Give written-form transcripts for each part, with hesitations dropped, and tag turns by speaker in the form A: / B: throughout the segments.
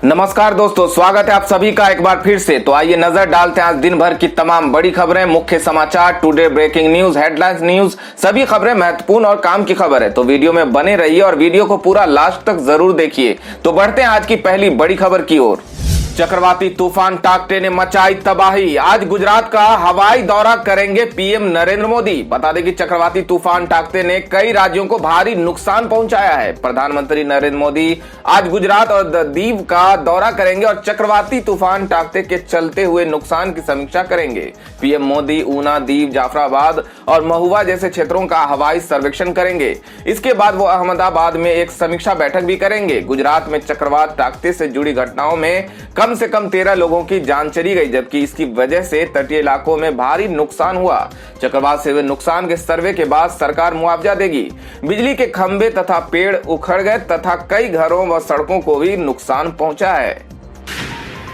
A: नमस्कार दोस्तों, स्वागत है आप सभी का एक बार फिर से। तो आइए नजर डालते हैं आज दिन भर की तमाम बड़ी खबरें, मुख्य समाचार, today breaking news, headlines news, सभी खबरें महत्वपूर्ण और काम की खबर है। तो वीडियो में बने रहिए और वीडियो को पूरा लास्ट तक जरूर देखिए। तो बढ़ते हैं आज की पहली बड़ी खबर की ओर। चक्रवाती तूफान टाकटे ने मचाई तबाही, आज गुजरात का हवाई दौरा करेंगे पीएम नरेंद्र मोदी। बता दें कि चक्रवाती तूफान टाकटे ने कई राज्यों को भारी नुकसान पहुंचाया है। प्रधानमंत्री नरेंद्र मोदी आज गुजरात और दीव का दौरा करेंगे और चक्रवाती तूफान टाकटे के चलते हुए नुकसान की समीक्षा करेंगे। पीएम मोदी ऊना, दीव, जाफराबाद और महुआ जैसे क्षेत्रों का हवाई सर्वेक्षण करेंगे। इसके बाद वो अहमदाबाद में एक समीक्षा बैठक भी करेंगे। गुजरात में चक्रवात टाकटे से जुड़ी घटनाओं में कम से कम 13 लोगों की जान चली गई, जबकि इसकी वजह से तटीय इलाकों में भारी नुकसान हुआ। चक्रवात से हुए नुकसान के सर्वे के बाद सरकार मुआवजा देगी। बिजली के खंभे तथा पेड़ उखड़ गए तथा कई घरों व सड़कों को भी नुकसान पहुंचा है।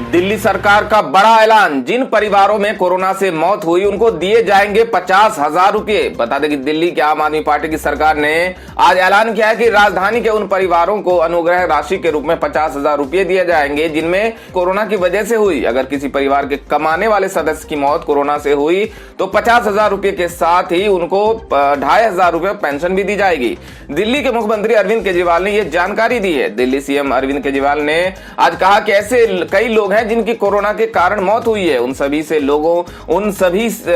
A: दिल्ली सरकार का बड़ा ऐलान, जिन परिवारों में कोरोना से मौत हुई उनको दिए जाएंगे 50,000 रुपए। बता दें कि दिल्ली की आम आदमी पार्टी की सरकार ने आज ऐलान किया है कि राजधानी के उन परिवारों को अनुग्रह राशि के रूप में 50,000 रुपए दिए जाएंगे जिनमें कोरोना की वजह से हुई। अगर किसी परिवार के कमाने वाले सदस्य की मौत कोरोना से हुई तो 50,000 रुपए के साथ ही उनको 2,500 रुपए पेंशन भी दी जाएगी। दिल्ली के मुख्यमंत्री अरविंद केजरीवाल ने यह जानकारी दी है। दिल्ली सीएम अरविंद केजरीवाल ने आज कहा कि ऐसे कई लोग हैं जिनकी कोरोना के कारण मौत हुई है। उन सभी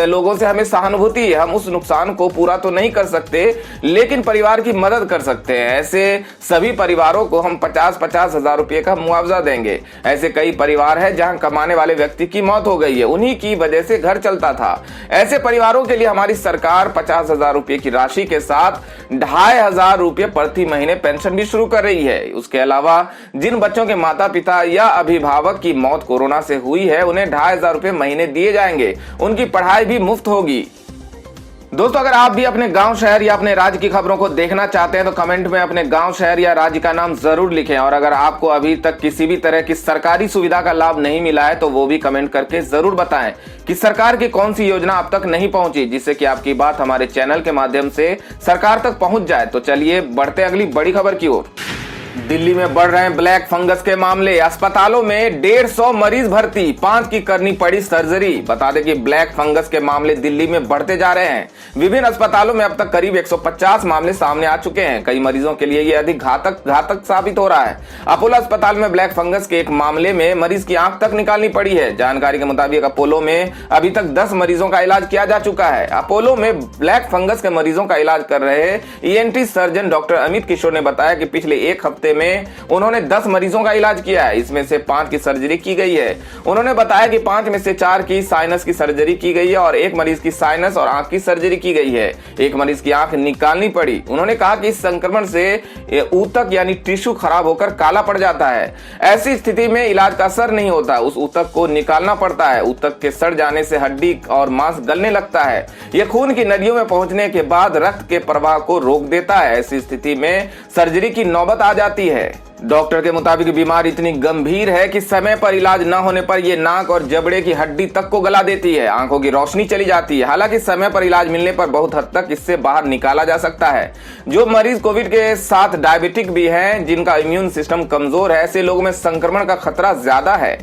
A: लोगों से हमें सहानुभूति है। हम उस नुकसान को पूरा तो नहीं कर सकते, लेकिन परिवार की मदद कर सकते हैं। ऐसे सभी परिवारों को हम 50,000 रुपए का मुआवजा देंगे। ऐसे कई परिवार हैं जहां कमाने वाले व्यक्ति की मौत हो गई है, उन्हीं की वजह से घर चलता था। ऐसे परिवारों के लिए हमारी सरकार 50,000 रुपए की राशि के साथ 2,500 रुपए प्रति महीने पेंशन भी शुरू कर रही है। उसके अलावा जिन बच्चों के माता पिता या अभिभावक की मौत कोरोना से हुई है उन्हें 2,500 रुपए महीने दिए जाएंगे। उनकी पढ़ाई भी मुफ्त होगी। दोस्तों, अगर आप भी अपने गांव, शहर या अपने राज्य की खबरों को देखना चाहते हैं तो कमेंट में अपने गांव, शहर या राज्य का नाम जरूर लिखें। और अगर आपको अभी तक किसी भी तरह की सरकारी सुविधा का लाभ नहीं मिला है तो वो भी कमेंट करके जरूर बताएं कि सरकार की कौन सी योजना अब तक नहीं पहुंची, जिससे कि आपकी बात हमारे चैनल के माध्यम से सरकार तक पहुंच जाए। तो चलिए बढ़ते अगली बड़ी खबर की ओर। दिल्ली में बढ़ रहे हैं ब्लैक फंगस के मामले, अस्पतालों में 150 मरीज भर्ती, 5 की करनी पड़ी सर्जरी। बता दें कि ब्लैक फंगस के मामले दिल्ली में बढ़ते जा रहे हैं। विभिन्न अस्पतालों में अब तक करीब 150 मामले सामने आ चुके हैं। कई मरीजों के लिए ये अधिक घातक साबित हो रहा है। अपोलो अस्पताल में ब्लैक फंगस के एक मामले में मरीज की आंख तक निकालनी पड़ी है। जानकारी के मुताबिक अपोलो में अभी तक 10 मरीजों का इलाज किया जा चुका है। अपोलो में ब्लैक फंगस के मरीजों का इलाज कर रहे ENT सर्जन डॉक्टर अमित किशोर ने बताया कि पिछले एक हफ्ते में उन्होंने 10 मरीजों का इलाज किया है। इसमें से 5 की सर्जरी की गई है। उन्होंने बताया कि 5 में से 4 की साइनस की सर्जरी की गई है और एक मरीज की साइनस और आंख की सर्जरी की गई है। एक मरीज की आंख निकालनी पड़ी। उन्होंने कहा कि इस संक्रमण से ऊतक यानी टिश्यू खराब होकर काला पड़ जाता है। ऐसी स्थिति में इलाज का असर नहीं होता, उस ऊतक को निकालना पड़ता है। ऊतक के सड़ जाने से हड्डी और मांस गलने लगता है। यह खून की नलियों में पहुंचने के बाद रक्त के प्रवाह को रोक देता है। ऐसी स्थिति में सर्जरी की नौबत आ जाती है। डॉक्टर के मुताबिक बीमारी इतनी गंभीर है कि समय पर इलाज न होने पर यह नाक और जबड़े की हड्डी तक को गला देती है। आंखों की रोशनी चली जाती है। हालांकि समय पर इलाज मिलने पर बहुत हद तक इससे बाहर निकाला जा सकता है। जो मरीज कोविड के साथ डायबिटिक भी हैं, जिनका इम्यून सिस्टम कमजोर है, ऐसे लोगों में संक्रमण का खतरा ज्यादा है।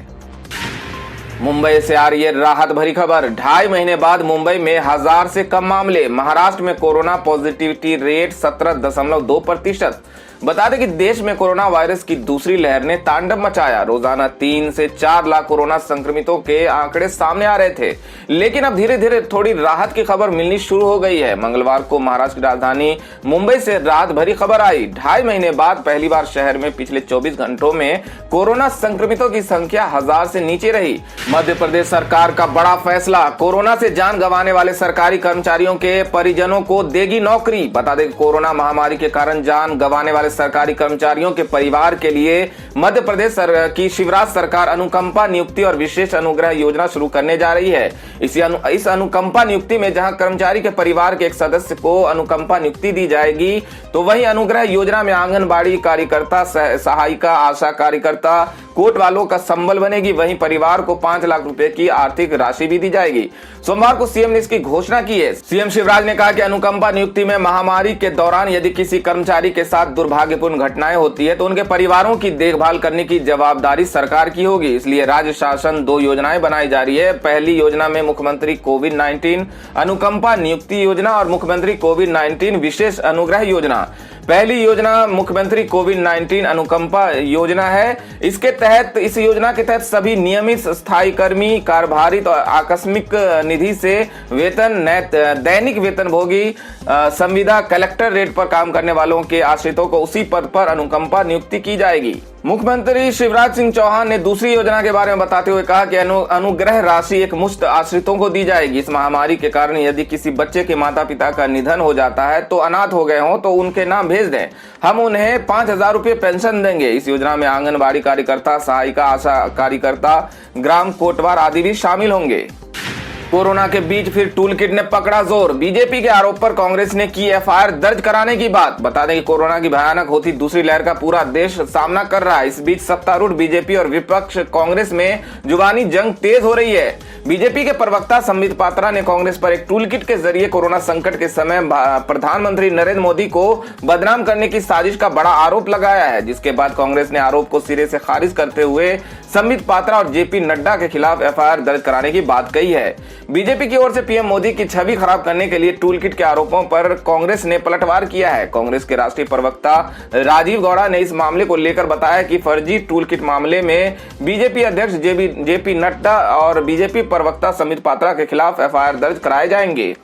A: मुंबई से आ रही है राहत भरी खबर, 2.5 महीने बाद मुंबई में 1000 से कम मामले। महाराष्ट्र में कोरोना पॉजिटिविटी रेट 17.2%। बता दें कि देश में कोरोना वायरस की दूसरी लहर ने तांडव मचाया। रोजाना 3 से 4 लाख कोरोना संक्रमितों के आंकड़े सामने आ रहे थे, लेकिन अब धीरे धीरे थोड़ी राहत की खबर मिलनी शुरू हो गई है। मंगलवार को महाराष्ट्र की राजधानी मुंबई से राहत भरी खबर आई। 2.5 महीने बाद पहली बार शहर में पिछले 24 घंटों में कोरोना संक्रमितों की संख्या 1000 से नीचे रही। मध्य प्रदेश सरकार का बड़ा फैसला, कोरोना से जान गंवाने वाले सरकारी कर्मचारियों के परिजनों को देगी नौकरी। बता दें कोरोना महामारी के कारण जान गंवाने वाले सरकारी कर्मचारियों के परिवार के लिए मध्य प्रदेश की शिवराज सरकार अनुकंपा नियुक्ति और विशेष अनुग्रह योजना शुरू करने जा रही है। इस अनुकंपा नियुक्ति में जहां कर्मचारी के परिवार के एक सदस्य को अनुकंपा नियुक्ति दी जाएगी, तो वहीं अनुग्रह योजना में आंगनबाड़ी कार्यकर्ता, सहायिका, आशा कार्यकर्ता, कोर्ट वालों का संबल बनेगी। वहीं परिवार को 5 लाख रुपए की आर्थिक राशि भी दी जाएगी। सोमवार को सीएम ने इसकी घोषणा की है। सीएम शिवराज ने कहा कि अनुकंपा नियुक्ति में महामारी के दौरान यदि किसी कर्मचारी के साथ दुर्भाग्यपूर्ण घटनाएं होती है तो उनके परिवारों की देखभाल करने की जवाबदारी सरकार की होगी। इसलिए राज्य शासन 2 योजनाएं बनाई जा रही है। पहली योजना में मुख्यमंत्री कोविड-19 अनुकंपा नियुक्ति योजना और मुख्यमंत्री कोविड-19 विशेष अनुग्रह योजना। पहली योजना मुख्यमंत्री कोविड-19 अनुकंपा योजना है। इस योजना के तहत सभी नियमित स्थायी कर्मी, कार्यभारित और आकस्मिक निधि से वेतन, दैनिक वेतनभोगी, संविदा, कलेक्टर रेट पर काम करने वालों के आश्रितों को उसी पद पर अनुकंपा नियुक्ति की जाएगी। मुख्यमंत्री शिवराज सिंह चौहान ने दूसरी योजना के बारे में बताते हुए कहा कि अनुग्रह राशि एक मुश्त आश्रितों को दी जाएगी। इस महामारी के कारण यदि किसी बच्चे के माता पिता का निधन हो जाता है तो अनाथ हो गए हों तो उनके नाम भेज दें, हम उन्हें 5,000 रुपये पेंशन देंगे। इस योजना में आंगनबाड़ी कार्यकर्ता, सहायिका, आशा कार्यकर्ता, ग्राम कोटवार आदि भी शामिल होंगे। कोरोना के बीच फिर टूल किट ने पकड़ा जोर। बीजेपी के आरोप पर कांग्रेस ने की एफआईआर दर्ज कराने की बात। बता दें कि कोरोना की भयानक होती दूसरी लहर का पूरा देश सामना कर रहा है। इस बीच सत्तारूढ़ बीजेपी और विपक्ष कांग्रेस में जुबानी जंग तेज हो रही है। बीजेपी के प्रवक्ता संबित पात्रा ने कांग्रेस पर एक टूल किट के जरिए कोरोना संकट के समय प्रधानमंत्री नरेंद्र मोदी को बदनाम करने की साजिश का बड़ा आरोप लगाया है, जिसके बाद कांग्रेस ने आरोप को सिरे से खारिज करते हुए संबित पात्रा और जेपी नड्डा के खिलाफ एफआईआर दर्ज कराने की बात कही है। बीजेपी की ओर से पीएम मोदी की छवि खराब करने के लिए टूल किट के आरोपों पर कांग्रेस ने पलटवार किया है। कांग्रेस के राष्ट्रीय प्रवक्ता राजीव गौड़ा ने इस मामले को लेकर बताया कि फर्जी टूल किट मामले में बीजेपी अध्यक्ष जेपी नड्डा और बीजेपी प्रवक्ता संबित पात्रा के खिलाफ एफआईआर दर्ज कराए जाएंगे।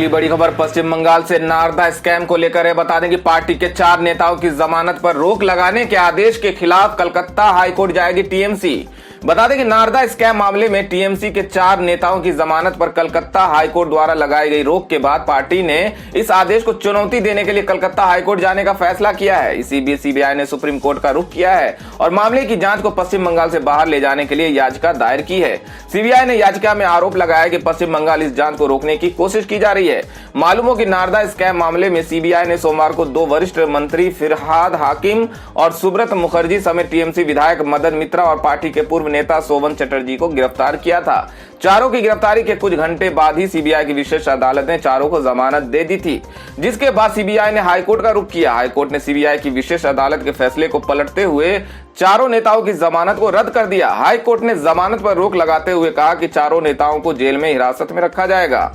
A: बड़ी खबर पश्चिम बंगाल से नारदा स्कैम को लेकर है। बता दें कि पार्टी के 4 नेताओं की जमानत पर रोक लगाने के आदेश के खिलाफ कलकत्ता हाईकोर्ट जाएगी टीएमसी। बता दें कि नारदा स्कैम मामले में टीएमसी के 4 नेताओं की जमानत पर कलकत्ता हाईकोर्ट द्वारा लगाई गई रोक के बाद पार्टी ने इस आदेश को चुनौती देने के लिए कलकत्ता हाईकोर्ट जाने का फैसला किया है। इसी बीच सीबीआई ने सुप्रीम कोर्ट का रुख किया है और मामले की जांच को पश्चिम बंगाल से बाहर ले जाने के लिए याचिका दायर की है। सीबीआई ने याचिका में आरोप लगाया कि पश्चिम बंगाल इस जांच को रोकने की कोशिश की जा रही है। मालूम हो कि नारदा स्कैम मामले में सीबीआई ने सोमवार को 2 वरिष्ठ मंत्री फिरहाद हाकिम और सुब्रत मुखर्जी समेत टीएमसी विधायक मदन मित्रा और पार्टी के पूर्व नेता सोवन चटर्जी को गिरफ्तार किया था। चारों की गिरफ्तारी के कुछ घंटे बाद ही सीबीआई की विशेष अदालत ने चारों को जमानत दे दी थी, जिसके बाद सीबीआई ने हाईकोर्ट का रुख किया। हाईकोर्ट ने सीबीआई की विशेष अदालत के फैसले को पलटते हुए चारों नेताओं की जमानत को रद्द कर दिया। हाईकोर्ट ने जमानत पर रोक लगाते हुए कहा कि चारों नेताओं को जेल में हिरासत में रखा जाएगा।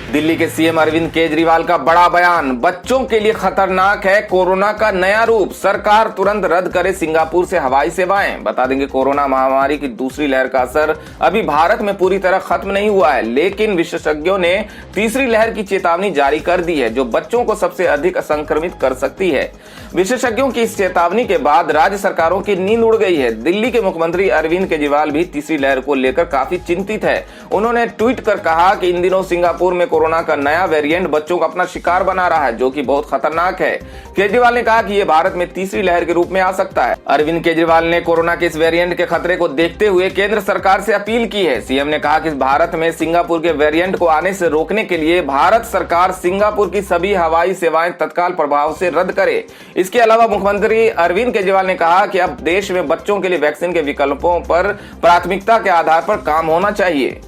A: दिल्ली के सीएम अरविंद केजरीवाल का बड़ा बयान, बच्चों के लिए खतरनाक है कोरोना का नया रूप, सरकार तुरंत रद्द करे सिंगापुर से हवाई सेवाएं। बता देंगे कोरोना महामारी की दूसरी लहर का असर अभी भारत में पूरी तरह खत्म नहीं हुआ है, लेकिन विशेषज्ञों ने तीसरी लहर की चेतावनी जारी कर दी है जो बच्चों को सबसे अधिक संक्रमित कर सकती है। विशेषज्ञों की इस चेतावनी के बाद राज्य सरकारों की नींद उड़ गई है। दिल्ली के मुख्यमंत्री अरविंद केजरीवाल भी तीसरी लहर को लेकर काफी चिंतित है। उन्होंने ट्वीट कर कहा कि इन दिनों सिंगापुर में कोरोना का नया वेरिएंट बच्चों को अपना शिकार बना रहा है, जो कि बहुत खतरनाक है। केजरीवाल ने कहा कि यह भारत में तीसरी लहर के रूप में आ सकता है। अरविंद केजरीवाल ने कोरोना के इस वेरिएंट के खतरे को देखते हुए केंद्र सरकार से अपील की है। सीएम ने कहा कि भारत में सिंगापुर के वेरिएंट को आने से रोकने के लिए भारत सरकार सिंगापुर की सभी हवाई सेवाएं तत्काल प्रभाव से रद्द करे। इसके अलावा मुख्यमंत्री अरविंद केजरीवाल ने कहा कि अब देश में बच्चों के लिए वैक्सीन के विकल्पों पर प्राथमिकता के आधार पर काम होना चाहिए।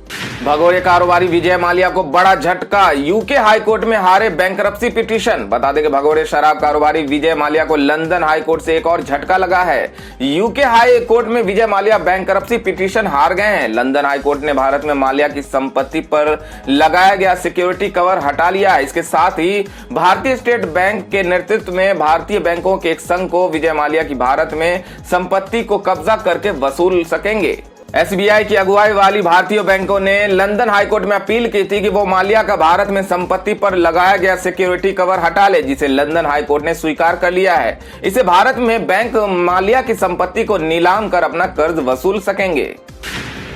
A: भगोड़े कारोबारी विजय माल्या को बड़ा झटका, यूके हाईकोर्ट में हारे बैंकरप्सी पिटीशन। बता दें कि भगोड़े शराब कारोबारी विजय माल्या को लंदन हाईकोर्ट से एक और झटका लगा है। यूके हाई कोर्ट में विजय माल्या बैंकरप्सी पिटीशन हार गए हैं। लंदन हाईकोर्ट ने भारत में माल्या की संपत्ति पर लगाया गया सिक्योरिटी कवर हटा लिया है। इसके साथ ही भारतीय स्टेट बैंक के नेतृत्व में भारतीय बैंकों के एक संघ को विजय माल्या की भारत में संपत्ति को कब्जा करके वसूल सकेंगे। एसबीआई की अगुवाई वाली भारतीय बैंकों ने लंदन हाईकोर्ट में अपील की थी कि वो माल्या का भारत में संपत्ति पर लगाया गया सिक्योरिटी कवर हटा ले, जिसे लंदन हाईकोर्ट ने स्वीकार कर लिया है। इसे भारत में बैंक माल्या की संपत्ति को नीलाम कर अपना कर्ज वसूल सकेंगे।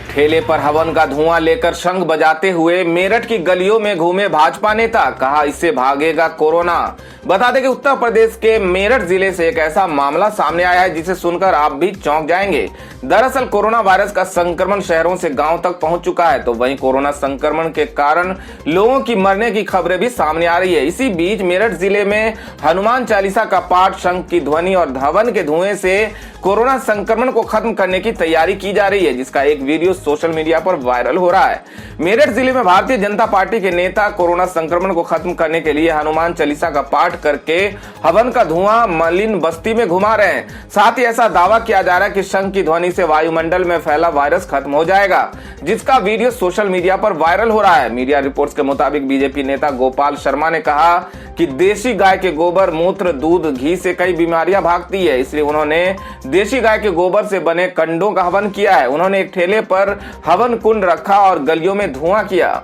A: ठेले पर हवन का धुआं लेकर शंख बजाते हुए मेरठ की गलियों में घूमे भाजपा नेता, कहा इससे भागेगा कोरोना। बता दें कि उत्तर प्रदेश के मेरठ जिले से एक ऐसा मामला सामने आया है जिसे सुनकर आप भी चौंक जाएंगे। दरअसल कोरोना वायरस का संक्रमण शहरों से गांव तक पहुंच चुका है, तो वहीं कोरोना संक्रमण के कारण लोगों की मरने की खबरें भी सामने आ रही है। इसी बीच मेरठ जिले में हनुमान चालीसा का पाठ, शंख की ध्वनि और हवन के धुएं से कोरोना संक्रमण को खत्म करने की तैयारी की जा रही है, जिसका एक वीडियो सोशल मीडिया पर वायरल हो रहा है। मेरठ जिले में भारतीय जनता पार्टी के नेता कोरोना संक्रमण को खत्म करने के लिए हनुमान चालीसा का पाठ करके हवन का धुआं मलिन बस्ती में घुमा रहे हैं। साथ ही ऐसा दावा किया जा रहा है कि शंख की ध्वनि से वायुमंडल में फैला वायरस खत्म हो जाएगा, जिसका वीडियो सोशल मीडिया पर वायरल हो रहा है। मीडिया रिपोर्ट्स के मुताबिक बीजेपी नेता गोपाल शर्मा ने कहा कि देशी गाय के गोबर, मूत्र, दूध, घी से कई बीमारियां भागती है, इसलिए उन्होंने देशी गाय के गोबर से बने कंडों का हवन किया है। उन्होंने एक ठेले पर हवन कुंड रखा और गलियों में धुआं किया।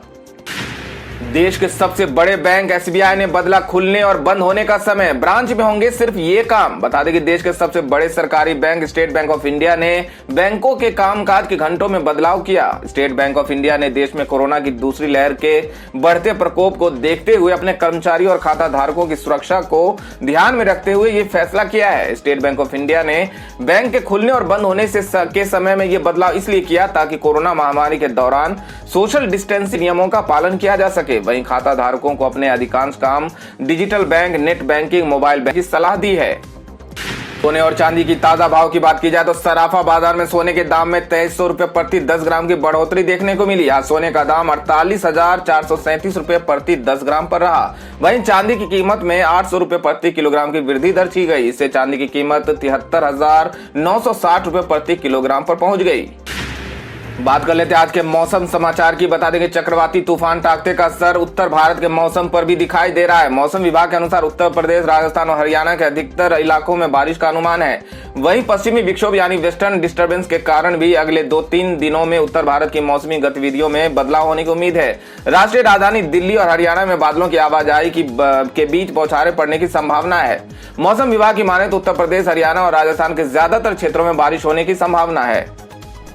A: देश के सबसे बड़े बैंक एसबीआई ने बदला खुलने और बंद होने का समय। ब्रांच में होंगे सिर्फ ये काम। बता दें कि देश के सबसे बड़े सरकारी bank state bank of India ने बैंकों के कामकाज के घंटों में बदलाव किया। स्टेट बैंक ऑफ इंडिया ने देश में कोरोना की दूसरी लहर के बढ़ते प्रकोप को देखते हुए अपने कर्मचारियों और खाता धारकों की सुरक्षा को ध्यान में रखते हुए ये फैसला किया है। स्टेट बैंक ऑफ इंडिया ने बैंक के खुलने और बंद होने के समय में ये बदलाव इसलिए किया ताकि कोरोना महामारी के दौरान सोशल डिस्टेंसिंग नियमों का पालन किया जा सके। वहीं खाता धारकों को अपने अधिकांश काम digital bank, net banking, mobile bank की सलाह दी है। सोने और चांदी की ताजा भाव की बात की जाए तो सराफा बाजार में सोने के दाम में 2300 रुपए प्रति 10 ग्राम की बढ़ोतरी देखने को मिली। आज सोने का दाम 48,437 रुपए प्रति 10 ग्राम पर रहा। वहीं चांदी की कीमत में 800 रुपए प्रति किलोग्राम की वृद्धि दर्ज की गई। इससे चांदी की कीमत 73,960 रुपए प्रति किलोग्राम पर पहुंच गई। बात कर लेते हैं आज के मौसम समाचार की। बता दें कि चक्रवाती तूफान ताकते का असर उत्तर भारत के मौसम पर भी दिखाई दे रहा है। मौसम विभाग के अनुसार उत्तर प्रदेश, राजस्थान और हरियाणा के अधिकतर इलाकों में बारिश का अनुमान है। वहीं पश्चिमी विक्षोभ यानी वेस्टर्न डिस्टर्बेंस के कारण भी अगले 2-3 दिनों में उत्तर भारत की मौसमी गतिविधियों में बदलाव होने की उम्मीद है। राष्ट्रीय राजधानी दिल्ली और हरियाणा में बादलों की आवाजाही के बीच बौछारें पड़ने की संभावना है। मौसम विभाग की माने तो उत्तर प्रदेश, हरियाणा और राजस्थान के ज्यादातर क्षेत्रों में बारिश होने की संभावना है।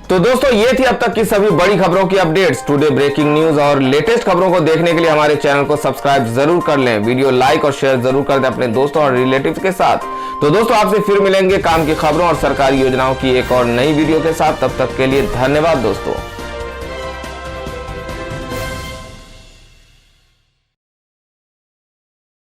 A: तो दोस्तों ये थी अब तक की सभी बड़ी खबरों की अपडेट्स। टुडे ब्रेकिंग न्यूज और लेटेस्ट खबरों को देखने के लिए हमारे चैनल को सब्सक्राइब जरूर कर लें। वीडियो लाइक और शेयर जरूर कर दें अपने दोस्तों और रिलेटिव्स के साथ। तो दोस्तों आपसे फिर मिलेंगे काम की खबरों और सरकारी योजनाओं की एक और नई वीडियो के साथ। तब तक के लिए धन्यवाद दोस्तों।